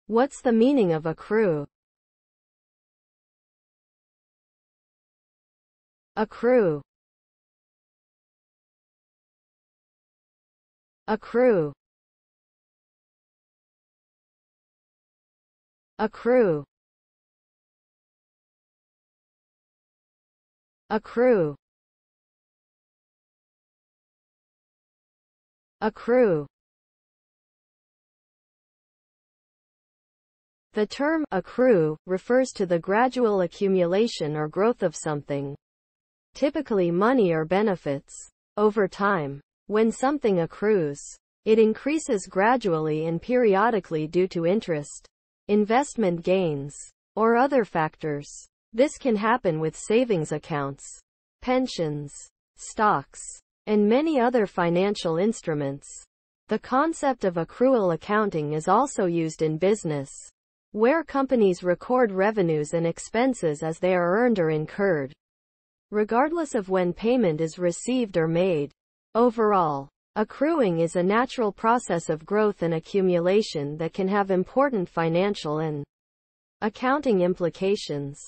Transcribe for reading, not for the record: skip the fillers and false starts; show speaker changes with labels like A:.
A: What's the meaning of accrue? Accrue. Accrue. Accrue. Accrue. Accrue. The term accrue refers to the gradual accumulation or growth of something, typically money or benefits, over time. When something accrues, it increases gradually and periodically due to interest, investment gains, or other factors. This can happen with savings accounts, pensions, stocks, and many other financial instruments. The concept of accrual accounting is also used in business, where companies record revenues and expenses as they are earned or incurred, regardless of when payment is received or made. Overall, accruing is a natural process of growth and accumulation that can have important financial and accounting implications.